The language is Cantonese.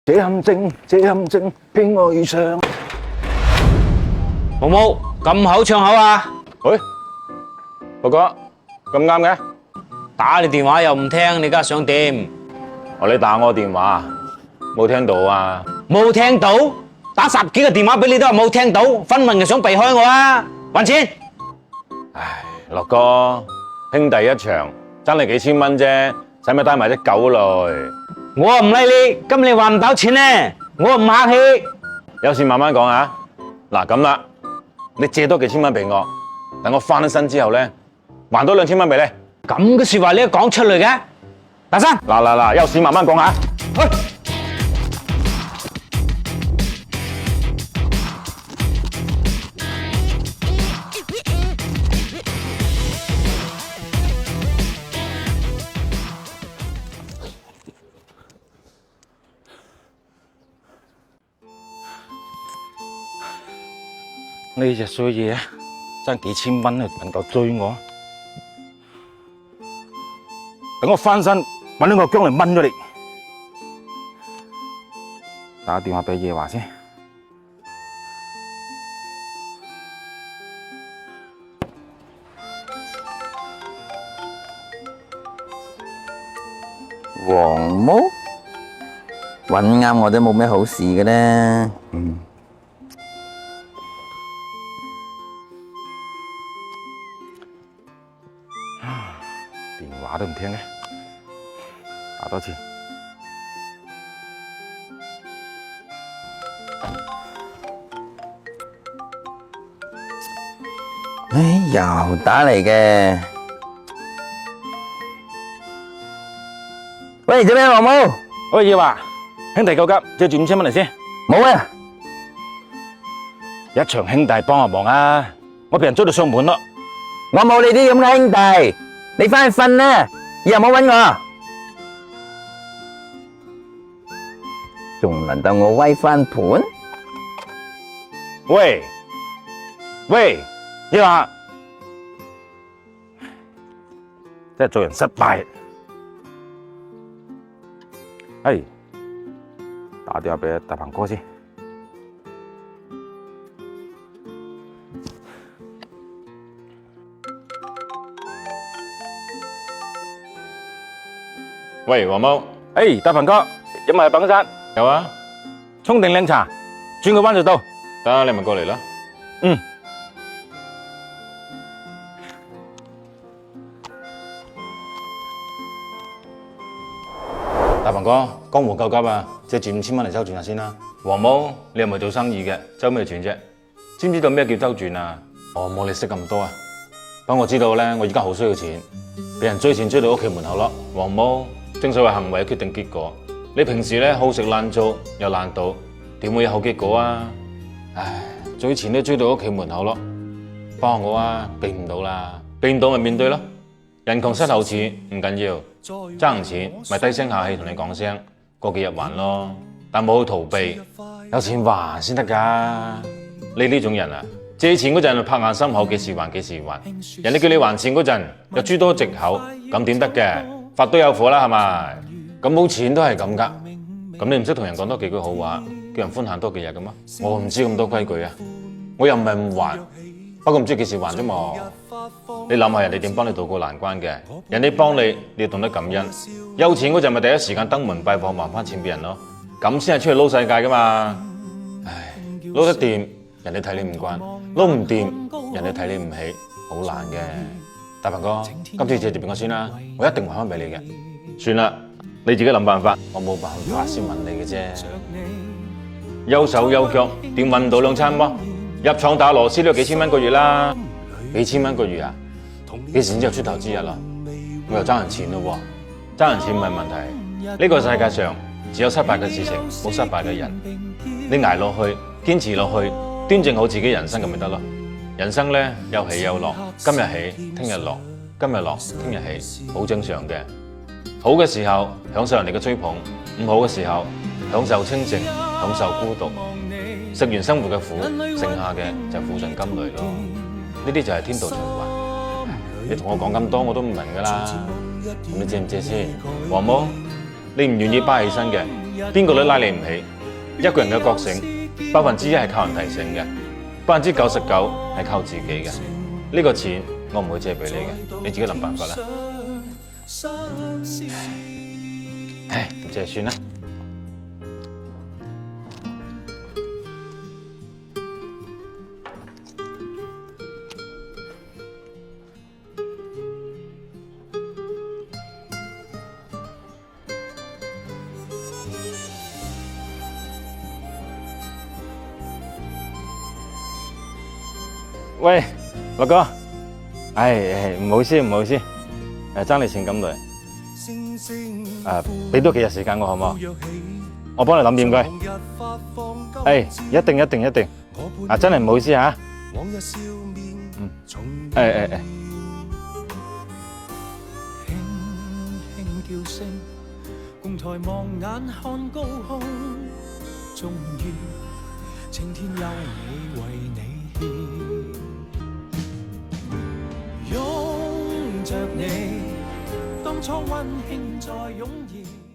這陷阱，偏愛上。毛毛咁口唱口啊！喂，哥哥，咁啱嘅？打你電話又唔聽，你而家想點？你打我電話，冇聽到啊？冇聽到？打10幾個電話俾你都話冇聽到，分明就想避開我啊！還錢！唉，樂哥，兄弟一場，爭你幾千蚊啫，使咪帶埋隻狗來？我唔理你，今你還唔到錢呢？我唔客氣。有事慢慢講啊！嗱咁啦，你借多幾千蚊俾我，等我翻身之後咧，還多2000蚊俾你。咁嘅說話你都講出嚟嘅？大生，嗱，有事慢慢講啊！去。呢隻衰嘢，爭幾千蚊啊，能夠追我？等我翻身，搵兩個薑嚟炆咗你。打電話俾夜華先。黃毛揾啱我都冇咩好事嘅啦。電話都唔聽嘅，打多次。唉，又打嚟嘅。喂，做咩黃毛？喂，夜華，兄弟救急，借住5000蚊嚟先。冇啊，一場兄弟幫下忙啊！我俾人追到上門咯。我冇你啲咁嘅兄弟，你翻去瞓啦，以後唔好搵我。仲輪到我威翻盤？喂，夜華，真係做人失敗。哎，打電話俾大鵬哥先。喂，黃毛。哎，大鵬哥，有冇去品山？有啊。沖定靚茶，轉個彎就到。得，你咪過嚟啦。嗯。大鵬哥，江湖救急啊！借住5000蚊嚟周轉下先啦。黃毛，你又唔係做生意嘅，周咩轉啫？知唔知道咩叫周轉啊？我冇你識咁多啊。不過我知道咧，我而家好需要錢，俾人追錢追到屋企門口咯。黃毛，正所謂行為決定結果。你平時咧好食懶做又懶賭，點會有好結果啊？唉，追錢都追到屋企門口咯。幫我啊，避唔到啦，避唔到咪面對咯。人窮膝頭齒唔緊要。爭唔錢咪低聲下氣同你講聲，過幾日還咯。但冇去逃避，有錢還先得噶。你呢種人啊，借錢嗰陣拍硬心口，幾時還幾時還。人哋叫你還錢嗰陣有諸多藉口，咁點得嘅？法都有火啦，係咪？咁冇錢都係咁噶。咁你唔識同人講多幾句好話，叫人寬限多幾日嘅咩？我唔知咁多規矩啊，我又唔係唔還，不過唔知幾時還啫嘛。你諗下人哋點幫你渡過難關嘅？人哋幫你，你要懂得感恩。有錢嗰陣咪第一時間登門拜訪還翻錢俾人咯，咁先係出去撈世界噶嘛。唉，撈得掂，人哋睇你唔慣；撈唔掂，人哋睇你唔起，好難嘅。大鵬哥，今次借住俾我先啦，我一定還翻俾你嘅。算啦，你自己諗辦法，我冇辦法先問你嘅啫。有手有腳，點搵到兩餐麼？入廠打螺絲都要幾千蚊個月啦。幾千蚊個月啊？幾時先至有出頭之日啊？我又爭人錢咯喎，爭人錢唔係問題。呢個世界上只有失敗嘅事情，冇失敗嘅人。你捱落去，堅持落去，端正好自己人生咁咪得咯。人生咧有起有落，今日起，聽日落，今日落，聽日起，好正常嘅。好嘅時候享受人哋嘅追捧，唔好嘅時候享受清靜，享受孤獨。食完生活嘅苦，剩下嘅就苦盡甘來咯。呢啲就係天道循環。你同我講咁多我都唔明噶啦，咁你借唔借先？黃毛，你唔願意巴起身嘅，邊個都拉你唔起。一個人嘅覺醒1%係靠人提醒嘅，99%係靠自己嘅。呢個錢我唔會借俾你嘅，你自己諗辦法啦。唉，唔借算啦。喂，樂哥，唔好意思，爭你錢咁耐，俾多幾日時間我好唔好？我幫你諗掂佢，一定，真係唔好意思嚇，共抬望眼看高空，終於青天優美為你獻，擁着你，當初溫馨再湧現。